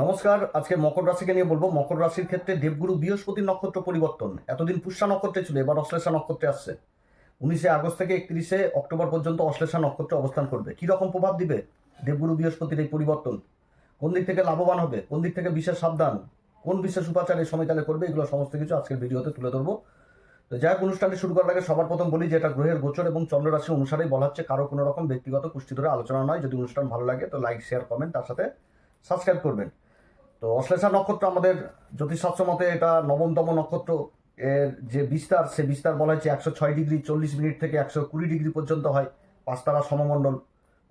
নমস্কার। আজকে মকর রাশিকে নিয়ে বলবো। মকর রাশির ক্ষেত্রে দেবগুরু বৃহস্পতির নক্ষত্র পরিবর্তন। এতদিন পুষ্যা নক্ষত্রে ছিল, এবার অশ্লেষা নক্ষত্রে আসছে। 19 আগস্ট থেকে 31 অক্টোবর পর্যন্ত অশ্লেষা নক্ষত্রে অবস্থান করবে। কি রকম প্রভাব দিবে দেবগুরু বৃহস্পতির এই পরিবর্তন? কোন দিক থেকে লাভবান হবে, কোন দিক থেকে বিশেষ সাবধান, কোন বিশেষ উপাচার এই সময়কালে করবে, এগুলো সমস্ত কিছু আজকের ভিডিওতে তুলে ধরবো। তো যাই হোক, অনুষ্ঠানটি শুরু করার আগে সবার প্রথম বলি যে এটা গ্রহের গোচর এবং চন্দ্র রাশি অনুসারেই বলা হচ্ছে, কারো কোনো রকম ব্যক্তিগত কুষ্টি ধরে আলোচনা নয়। যদি অনুষ্ঠান ভালো লাগে তো লাইক, শেয়ার, কমেন্ট, তার সাথে সাবস্ক্রাইব করবেন। তো অশ্লেষা নক্ষত্র আমাদের জ্যোতিষশাস্ত্র মতে এটা নবমতম নক্ষত্র। এর যে বিস্তার, সে বিস্তার বলা হয়েছে 106 ডিগ্রি 40 মিনিট থেকে 120 ডিগ্রি পর্যন্ত হয়। 5 তারা সমমণ্ডল,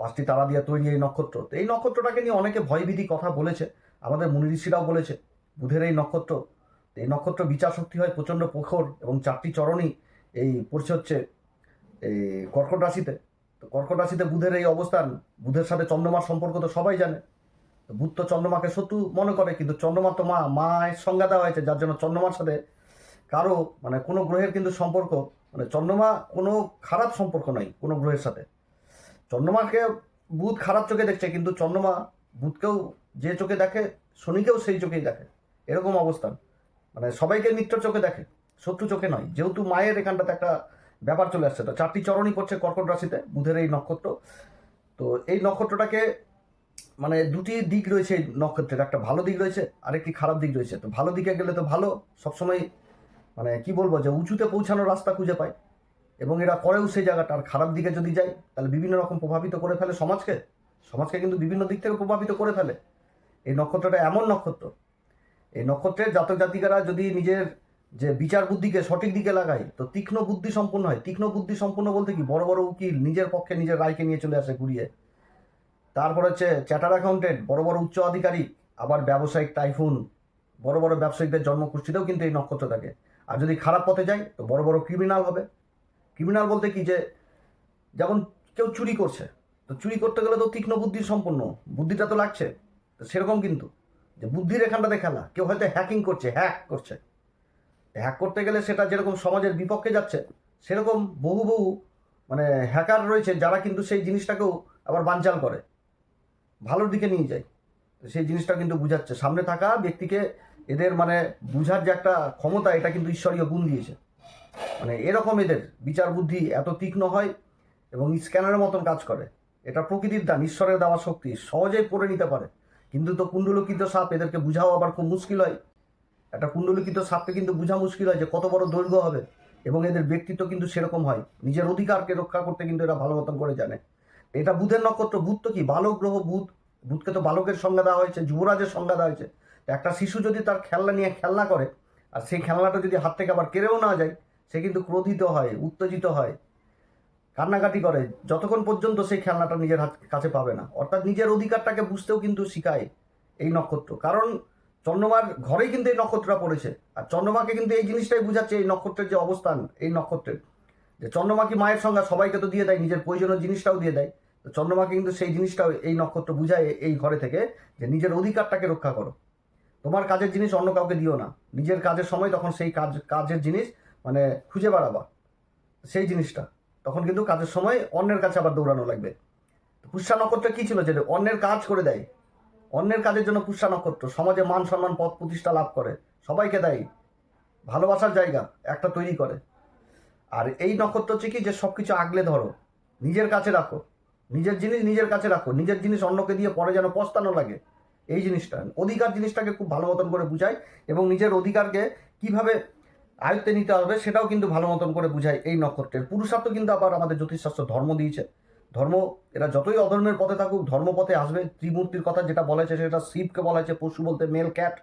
5টি তারা দিয়ে তৈরি এই নক্ষত্র। তো এই নক্ষত্রটাকে নিয়ে অনেকে ভয়ভীতি কথা বলেছে, আমাদের মুনি ঋষিরাও বলেছে। বুধের এই নক্ষত্র, এই নক্ষত্র বিচার শক্তি হয় প্রচণ্ড প্রখর, এবং 4টি চরণই এই পড়ছে হচ্ছে এই কর্কট রাশিতে। তো কর্কট রাশিতে বুধের এই অবস্থান, বুধের সাথে চন্দ্রমার সম্পর্ক তো সবাই জানে। বুধ তো চন্দ্রমাকে শত্রু মনে করে, কিন্তু চন্দ্রমা তো মায়ের সংজ্ঞা দেওয়া হয়েছে, যার জন্য চন্দ্রমার সাথে কারো কোনো গ্রহের কিন্তু সম্পর্ক, চন্দ্রমা কোনো খারাপ সম্পর্ক নাই কোনো গ্রহের সাথে। চন্দ্রমাকে বুধ খারাপ চোখে দেখছে, কিন্তু চন্দ্রমা বুধকেও যে চোখে দেখে, শনিকেও সেই চোখেই দেখে। এরকম অবস্থান, সবাইকে মিত্র চোখে দেখে, শত্রু চোখে নয়। যেহেতু মায়ের এখানটাতে একটা ব্যাপার চলে আসছে, তো 4টি চরণই পড়ছে কর্কট রাশিতে বুধের এই নক্ষত্র। তো এই নক্ষত্রটাকে দুটি দিক রয়েছে এই নক্ষত্রের, একটা ভালো দিক রয়েছে আর একটি খারাপ দিক রয়েছে। তো ভালো দিকে গেলে তো ভালো, সবসময় কি বলবো, যে উঁচুতে পৌঁছানোর রাস্তা খুঁজে পায়, এবং এরা করেও সেই জায়গাটা। আর খারাপ দিকে যদি যায় তাহলে বিভিন্ন রকম প্রভাবিত করে ফেলে সমাজকে। সমাজকে কিন্তু বিভিন্ন দিক থেকে প্রভাবিত করে ফেলে। এই নক্ষত্রটা এমন নক্ষত্র, এই নক্ষত্রের জাতক জাতিকারা যদি নিজের যে বিচার বুদ্ধিকে সঠিক দিকে লাগায়, তো তীক্ষ্ণ বুদ্ধি সম্পন্ন হয়। তীক্ষ্ণ বুদ্ধি সম্পন্ন বলতে কি, বড় বড় উকিল নিজের পক্ষে নিজের রায়কে নিয়ে চলে আসে ঘুরিয়ে। তারপর হচ্ছে চ্যাটার অ্যাকাউন্টেন্ট, বড় বড় উচ্চ আধিকারিক, আবার ব্যবসায়িক টাইফুন, বড় বড় ব্যবসায়িকদের জন্মকুষ্ঠিতেও কিন্তু এই নক্ষত্র থাকে। আর যদি খারাপ পথে যায় তো বড় বড় ক্রিমিনাল হবে। ক্রিমিনাল বলতে কি, যে যেমন কেউ চুরি করছে, তো চুরি করতে গেলে তো তীক্ষ্ণ বুদ্ধি সম্পন্ন, বুদ্ধিটা তো লাগছে। তো সেরকম কিন্তু যে বুদ্ধির এখানটাতে খেলা। কেউ হয়তো হ্যাকিং করছে, হ্যাক করছে, হ্যাক করতে গেলে সেটা যেরকম সমাজের বিপক্ষে যাচ্ছে, সেরকম বহু বহু হ্যাকার রয়েছে যারা কিন্তু সেই জিনিসটাকেও আবার বানচাল করে, ভালোর দিকে নিয়ে যায়। সেই জিনিসটা কিন্তু বুঝাচ্ছে সামনে থাকা ব্যক্তিকে। এদের বুঝার যে একটা ক্ষমতা, এটা কিন্তু ঈশ্বরীয় গুণ দিয়েছে। এরকম এদের বিচার বুদ্ধি এত তীক্ষ্ণ হয় এবং স্ক্যানারের মতন কাজ করে। এটা প্রকৃতির দান, ঈশ্বরের দেওয়া শক্তি, সহজেই পড়ে নিতে পারে। কিন্তু তো কুণ্ডলিখিত সাপ, এদেরকে বুঝাও আবার খুব মুশকিল হয়। একটা কুণ্ডলিখিত সাপকে কিন্তু বোঝা মুশকিল হয় যে কত বড় দৈর্ঘ্য হবে, এবং এদের ব্যক্তিত্ব কিন্তু সেরকম হয়। নিজের অধিকারকে রক্ষা করতে কিন্তু এরা ভালো মতন করে জানে। এটা বুধের নক্ষত্র। বুধ তো কি, বালক গ্রহ। বুধকে তো বালকের সংজ্ঞা দেওয়া হয়েছে, যুবরাজের সংজ্ঞা দেওয়া হয়েছে। একটা শিশু যদি তার খেলনা নিয়ে খেলনা করে, আর সেই খেলনাটা যদি হাত থেকে আবার কেড়েও না যায়, সে কিন্তু ক্রোধিত হয়, উত্তেজিত হয়, কান্নাকাটি করে, যতক্ষণ পর্যন্ত সেই খেলনাটা নিজের কাছে পাবে না। অর্থাৎ নিজের অধিকারটাকে বুঝতেও কিন্তু শিখায় এই নক্ষত্র। কারণ চন্দ্রমার ঘরেই কিন্তু এই নক্ষত্রটা পড়েছে। আর চন্দ্রমাকে কিন্তু এই জিনিসটাই বুঝাচ্ছে, এই নক্ষত্রের যে অবস্থান, এই নক্ষত্রের যে চন্দ্রমা কি মায়ের সংজ্ঞা সবাইকে তো দিয়ে দেয়, নিজের প্রয়োজনীয় জিনিসটাও দিয়ে দেয়। তো চন্দ্রমাকে কিন্তু সেই জিনিসটাও এই নক্ষত্র বুঝায় এই ঘরে থেকে, যে নিজের অধিকারটাকে রক্ষা করো। তোমার কাজের জিনিস অন্য কাউকে দিও না। নিজের কাজের সময় তখন সেই কাজের জিনিস খুঁজে বেড়াবা, সেই জিনিসটা তখন কিন্তু কাজের সময় অন্যের কাছে আবার দৌড়ানো লাগবে। পুষ্যা নক্ষত্র কি ছিল, যে অন্যের কাজ করে দেয়। অন্যের কাজের জন্য পুষ্যা নক্ষত্র সমাজে মান সম্মান পদ প্রতিষ্ঠা লাভ করে, সবাইকে দেয়, ভালোবাসার জায়গা একটা তৈরি করে। আর এই নক্ষত্র হচ্ছে কি, যে সবকিছু আগলে ধরো, নিজের কাছে রাখো, নিজের জিনিস নিজের কাছে রাখো, নিজের জিনিস অন্যকে দিয়ে পরে যেন পস্তানো লাগে। এই জিনিসটা, অধিকার জিনিসটাকে খুব ভালো মতন করে বুঝায়, এবং নিজের অধিকারকে কিভাবে আয়ত্তে নিতে হবে সেটাও কিন্তু ভালো মতন করে বুঝায় এই নক্ষত্রের। পুরুষার্থ কিন্তু আবার আমাদের জ্যোতিষশাস্ত্র ধর্ম দিয়েছে। ধর্ম, এরা যতই অধর্মের পথে থাকুক, ধর্মপথে আসবে। ত্রিমূর্তির কথা যেটা বলা হয়েছে, সেটা শিবকে বলা হয়েছে, পশু বলতে মেল ক্যাট,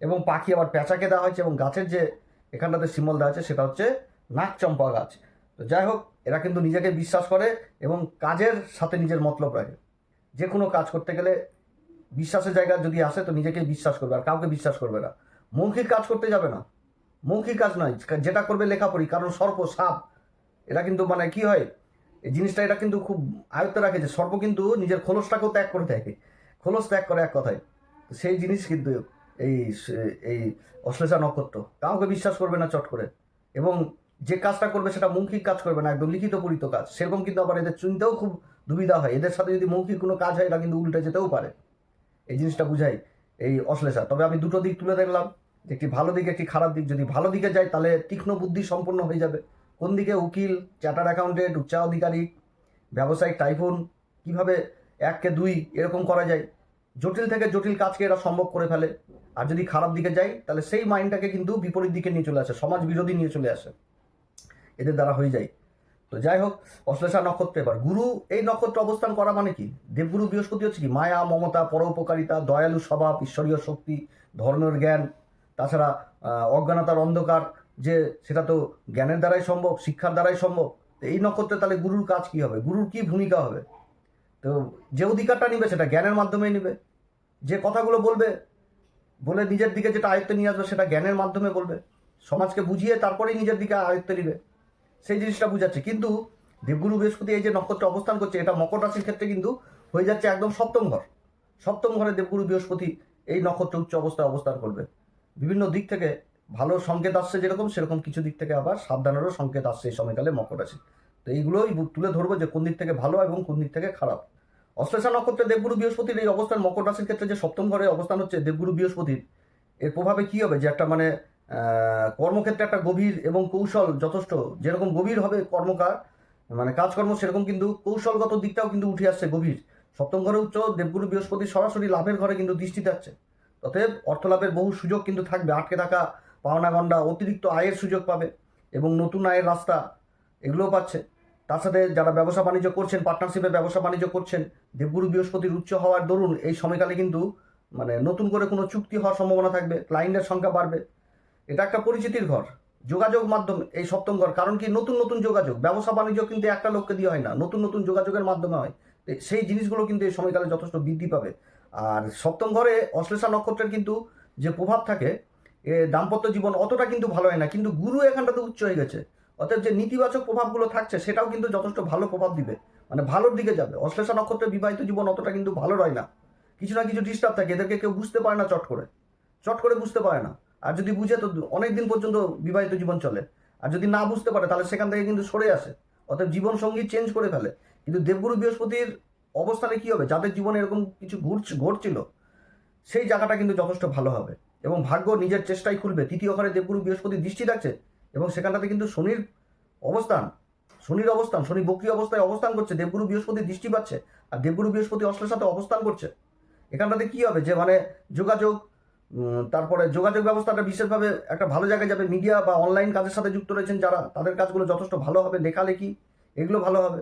এবং পাখি আবার পেঁচাকে দেওয়া হয়েছে, এবং গাছের যে এখানটাতে সিম্বল দেওয়া হয়েছে সেটা হচ্ছে নাগচম্পা গাছ। তো যাই হোক, এরা কিন্তু নিজেকে বিশ্বাস করে এবং কাজের সাথে নিজের মতলব রাখে। যে কোনো কাজ করতে গেলে বিশ্বাসের জায়গা যদি আসে, তো নিজেকে বিশ্বাস করবে, আর কাউকে বিশ্বাস করবে না। মৌখিক কাজ করতে যাবে না, মৌখিক কাজ নয়, যেটা করবে লেখাপড়ি। কারণ সর্প, সাপ, এরা কিন্তু কি হয়, এই জিনিসটা এটা কিন্তু খুব আয়ত্তে রাখে, যে সর্প কিন্তু নিজের খোলসটাকেও ত্যাগ করে দেয়, খোলস ত্যাগ করে এক কথায়। সেই জিনিস কিন্তু এই এই অশ্লেষা নক্ষত্র কাউকে বিশ্বাস করবে না চট করে, এবং যে কাজটা করবে সেটা মৌখিক কাজ করবে না, একদম লিখিত পরিত কাজ। সেরকম কিন্তু আবার এদের চিনতেও খুব দুবিধা হয়। এদের সাথে যদি মৌখিক কোনো কাজ হয়, এরা কিন্তু উল্টে যেতেও পারে। এই জিনিসটা বুঝাই এই অশ্লেষা। তবে আমি দুটো দিক তুলে দেখলাম, একটি ভালো দিক একটি খারাপ দিক। যদি ভালো দিকে যায় তাহলে তীক্ষ্ণ বুদ্ধি সম্পন্ন হয়ে যাবে। কোন দিকে উকিল, চার্টার্ড অ্যাকাউন্টেন্ট, উচ্চাধিকারিক, ব্যবসায়িক টাইফুন, কীভাবে 1 কে 2 এরকম করা যায়, জটিল থেকে জটিল কাজকে এরা সম্ভব করে ফেলে। আর যদি খারাপ দিকে যায় তাহলে সেই মাইন্ডটাকে কিন্তু বিপরীত দিকে নিয়ে চলে আসে, সমাজ বিরোধী নিয়ে চলে আসে, এদের দ্বারা হয়ে যায়। তো যাই হোক, অশ্লেষা নক্ষত্রে এবার গুরু এই নক্ষত্রে অবস্থান করা মানে কি, দেবগুরু বৃহস্পতি হচ্ছে কি মায়া, মমতা, পরোপকারিতা, দয়ালু স্বভাব, ঈশ্বরীয় শক্তি, ধর্মের জ্ঞান, তাছাড়া অজ্ঞানতার অন্ধকার, যে সেটা তো জ্ঞানের দ্বারাই সম্ভব, শিক্ষার দ্বারাই সম্ভব। তো এই নক্ষত্রে তাহলে গুরুর কাজ কি হবে, গুরুর কি ভূমিকা হবে? তো যে অধিকারটা নিবে সেটা জ্ঞানের মাধ্যমেই নিবে, যে কথাগুলো বলবে, বলে নিজের দিকে যেটা আয়ত্তে নিয়ে আসবে সেটা জ্ঞানের মাধ্যমে বলবে, সমাজকে বুঝিয়ে তারপরেই নিজের দিকে আয়ত্তে নিবে, সেই জিনিসটা বুঝাচ্ছে। কিন্তু দেবগুরু বৃহস্পতি এই যে নক্ষত্রে অবস্থান করছে, এটা মকর রাশির ক্ষেত্রে কিন্তু হয়ে যাচ্ছে একদম সপ্তম ঘর। সপ্তম ঘরে দেবগুরু বৃহস্পতি এই নক্ষত্রে উচ্চ অবস্থায় অবস্থান করবে। বিভিন্ন দিক থেকে ভালো সংকেত আসছে যেরকম, সেরকম কিছু দিক থেকে আবার সাবধানেরও সংকেত আসছে এই সময়কালে মকর রাশি। তো এইগুলোই তুলে ধরবো যে কোন দিক থেকে ভালো এবং কোন দিক থেকে খারাপ। অশ্লেষা নক্ষত্রে দেবগুরু বৃহস্পতির এই অবস্থান মকর রাশির ক্ষেত্রে যে সপ্তম ঘরে অবস্থান হচ্ছে দেবগুরু বৃহস্পতির, এর প্রভাবে কি হবে যে একটা মানে কর্মক্ষেত্রে একটা গভীর এবং কৌশল যথেষ্ট, যেরকম গভীর হবে কর্মকার মানে কাজকর্ম, সেরকম কিন্তু কৌশলগত দিকটাও কিন্তু উঠে আসছে গভীর। সপ্তম ঘরে উচ্চ দেবগুরু বৃহস্পতি সরাসরি লাভের ঘরে কিন্তু দৃষ্টি যাচ্ছে। অতএব অর্থ লাভের বহু সুযোগ কিন্তু থাকবে, আটকে থাকা পাওনা গন্ডা অতিরিক্ত আয়ের সুযোগ পাবে এবং নতুন আয়ের রাস্তা এগুলোও পাচ্ছে। তার সাথে যারা ব্যবসা বাণিজ্য করছেন, পার্টনারশিপে ব্যবসা বাণিজ্য করছেন, দেবগুরু বৃহস্পতির উচ্চ হওয়ার দরুন এই সময়কালে কিন্তু মানে নতুন করে কোনো চুক্তি হওয়ার সম্ভাবনা থাকবে, ক্লায়েন্টের সংখ্যা বাড়বে। এটা একটা পরিচিতির ঘর, যোগাযোগ মাধ্যম এই সপ্তম ঘর। কারণ কি, নতুন নতুন যোগাযোগ, ব্যবসা বাণিজ্য কিন্তু একটা লোককে দিয়ে হয় না, নতুন নতুন যোগাযোগের মাধ্যমে হয়। সেই জিনিসগুলো কিন্তু এই সময়কালে যথেষ্ট বৃদ্ধি পাবে। আর সপ্তম ঘরে অশ্লেষা নক্ষত্রের কিন্তু যে প্রভাব থাকে, এ দাম্পত্য জীবন অতটা কিন্তু ভালো হয় না, কিন্তু গুরু এখানটাতে উচ্চ হয়ে গেছে। অর্থাৎ যে নেতিবাচক প্রভাবগুলো থাকছে সেটাও কিন্তু যথেষ্ট ভালো প্রভাব দিবে, মানে ভালোর দিকে যাবে। অশ্লেষা নক্ষত্রের বিবাহিত জীবন অতটা কিন্তু ভালো হয় না, কিছু না কিছু ডিস্টার্ব থাকে, এদেরকে কেউ বুঝতে পারে না, চট করে বুঝতে পারে না। আর যদি বুঝে তো অনেক দিন পর্যন্ত বিবাহিত জীবন চলে। আর যদি না বুঝতে পারে তাহলে সেখান থেকে কিন্তু সরে আসে, অর্থাৎ জীবন সঙ্গী চেঞ্জ করে ফেলে। কিন্তু দেবগুরু বৃহস্পতির অবস্থানে কি হবে, যাদের জীবনে এরকম কিছু ঘটছিল সেই জায়গাটা কিন্তু যথেষ্ট ভালো হবে এবং ভাগ্য নিজের চেষ্টাই খুলবে। তৃতীয় ঘরে দেবগুরু বৃহস্পতি দৃষ্টি থাকছে এবং সেখানটাতে কিন্তু অবস্থান শনি বক্রী অবস্থায় অবস্থান করছে, দেবগুরু বৃহস্পতি দৃষ্টি পাচ্ছে আর দেবগুরু বৃহস্পতি অশ্লের সাথে অবস্থান করছে। এখানটাতে কি হবে যে মানে যোগাযোগ, তারপরে যোগাযোগ ব্যবস্থাটা বিশেষভাবে একটা ভালো জায়গায় যাবে। মিডিয়া বা অনলাইন কাজের সাথে যুক্ত রয়েছেন যারা, তাদের কাজগুলো যথেষ্ট ভালো হবে, লেখালেখি এগুলো ভালো হবে,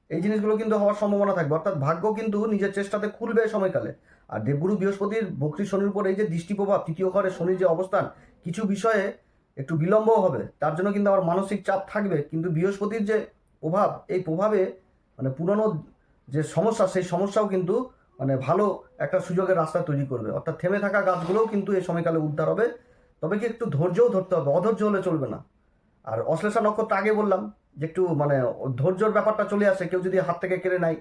এই জিনিসগুলো কিন্তু হওয়ার সম্ভাবনা থাকবে। অর্থাৎ ভাগ্য কিন্তু নিজের চেষ্টাতে খুলবে সময়কালে। আর দেবগুরু বৃহস্পতির বক্রী শনির উপর এই যে দৃষ্টি প্রভাব, তৃতীয় ঘরে শনির যে অবস্থান, কিছু বিষয়ে একটু বিলম্বও হবে, তার জন্য কিন্তু আমার মানসিক চাপ থাকবে। কিন্তু বৃহস্পতির যে প্রভাব, এই প্রভাবে মানে পুরনো যে সমস্যা, সেই সমস্যাও কিন্তু মানে ভালো একটা সুযোগের রাস্তা তৈরি করবে। অর্থাৎ থেমে থাকা গাছগুলোও কিন্তু এই সময়কালে উদ্ধার হবে। তবে কি একটু ধৈর্যও ধরতে হবে, অধৈর্য হলে চলবে না। আর অশ্লেষা নক্ষত্র আগে বললাম যে একটু মানে ধৈর্যর ব্যাপারটা চলে আসে, কেউ যদি হাত থেকে কেড়ে নেয়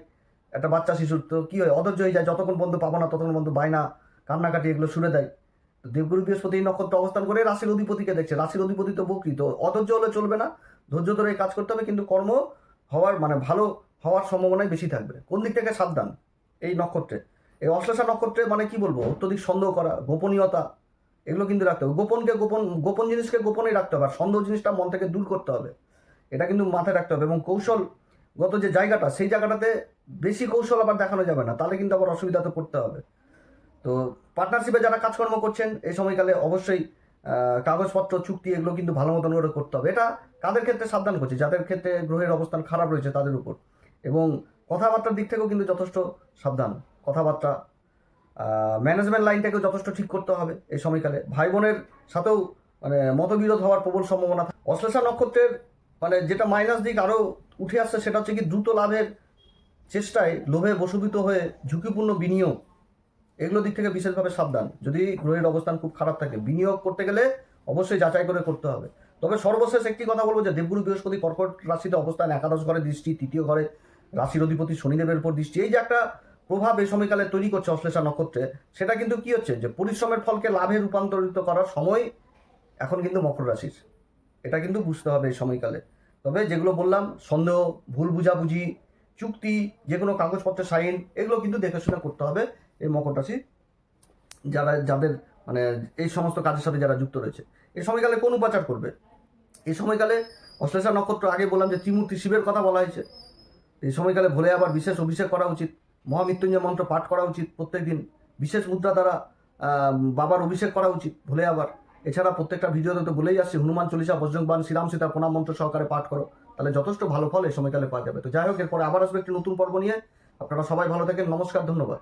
একটা বাচ্চা শিশুর, তো কি হয়, অধৈর্য হয়ে যায়, যতক্ষণ বন্ধু পাবো না ততক্ষণ বন্ধু বায়না, কান্নাকাটি এগুলো শুরু দেয়। তো দেবগুরু বৃহস্পতি এই নক্ষত্র অবস্থান করে রাশির অধিপতিকে দেখছে, রাশির অধিপতি তো বকরি, তো অধৈর্য হলে চলবে না, ধৈর্য ধরে কাজ করতে হবে। কিন্তু কর্ম হওয়ার মানে ভালো হওয়ার সম্ভাবনাই বেশি থাকবে। কোন দিক থেকে সাবধান এই নক্ষত্রে, এই অশ্লেষা নক্ষত্রে মানে কি বলবো, অত্যধিক সন্দেহ করা, গোপনীয়তা এগুলো কিন্তু রাখতে হবে। গোপন জিনিসকে গোপনেই রাখতে হবে, আর সন্দেহ জিনিসটা মন থেকে দূর করতে হবে, এটা কিন্তু মাথায় রাখতে হবে। এবং কৌশলগত যে জায়গাটা, সেই জায়গাটাতে বেশি কৌশল আবার দেখানো যাবে না, তাহলে কিন্তু আবার অসুবিধাতে পড়তে হবে। তো পার্টনারশিপে যারা কাজকর্ম করছেন এই সময়কালে অবশ্যই কাগজপত্র, চুক্তি এগুলো কিন্তু ভালো মতন করে করতে হবে। এটা কাদের ক্ষেত্রে সাবধান করছে, যাদের ক্ষেত্রে গ্রহের অবস্থান খারাপ রয়েছে তাদের উপর। এবং কথাবার্তার দিক থেকেও কিন্তু যথেষ্ট সাবধান, কথাবার্তা ম্যানেজমেন্ট লাইনটাকেও যথেষ্ট ঠিক করতে হবে এই সময়কালে। ভাই বোনের সাথেও মানে মতবিরোধ হওয়ার প্রবল সম্ভাবনা। অশ্লেষা নক্ষত্রের মানে যেটা মাইনাস দিক আরও উঠে আসছে, সেটা হচ্ছে কি দ্রুত লাভের চেষ্টায় লোভে বশীভূত হয়ে ঝুঁকিপূর্ণ বিনিয়োগ, এগুলো দিক থেকে বিশেষভাবে সাবধান। যদি গ্রহের অবস্থান খুব খারাপ থাকে, বিনিয়োগ করতে গেলে অবশ্যই যাচাই করে করতে হবে। তবে সর্বশেষ একটি কথা বলবো যে দেবগুরু বৃহস্পতি কর্কট রাশিতে অবস্থান, একাদশ ঘরে দৃষ্টি, তৃতীয় ঘরে রাশির অধিপতি শনিদেবের উপর দৃষ্টি, এই যে একটা প্রভাব এই সময়কালে তৈরি করছে অশ্লেষা নক্ষত্রে, সেটা কিন্তু কি হচ্ছে যে পরিশ্রমের ফলকে লাভে রূপান্তরিত করার সময় এখন কিন্তু মকর রাশির, এটা কিন্তু বুঝতে হবে এই সময়কালে। তবে যেগুলো বললাম, সন্দেহ, ভুল বুঝাবুঝি, চুক্তি, যে কোনো কাগজপত্রে সাইন, এগুলো কিন্তু দেখে শুনে করতে হবে এই মকর রাশি যাদের মানে এই সমস্ত কাজের সাথে যারা যুক্ত রয়েছে, এই সময়কালে কোন উপাচার করবে? এই সময়কালে অশ্লেষা নক্ষত্র, আগে বললাম যে ত্রিমূর্তি শিবের কথা বলা হয়েছে। এই সময়কালে ভোলে আবার বিশেষ অভিষেক করা উচিত, মহামৃত্যুঞ্জয় মন্ত্র পাঠ করা উচিত প্রত্যেক দিন, বিশেষ মুদ্রা দ্বারা বাবার অভিষেক করা উচিত ভোলে আবার। এছাড়া প্রত্যেকটা ভিডিওতে তো বলেই আসছি, হনুমান চল্লিশা, বজ্রংবান, শ্রীরাম সীতা প্রণাম মন্ত্র সহকারে পাঠ করো, তাহলে যথেষ্ট ভালো ফল এই সময়কালে পাওয়া যাবে। তো যাই হোক, এরপরে আবার আসবে একটি নতুন পর্ব নিয়ে। আপনারা সবাই ভালো থাকেন, নমস্কার, ধন্যবাদ।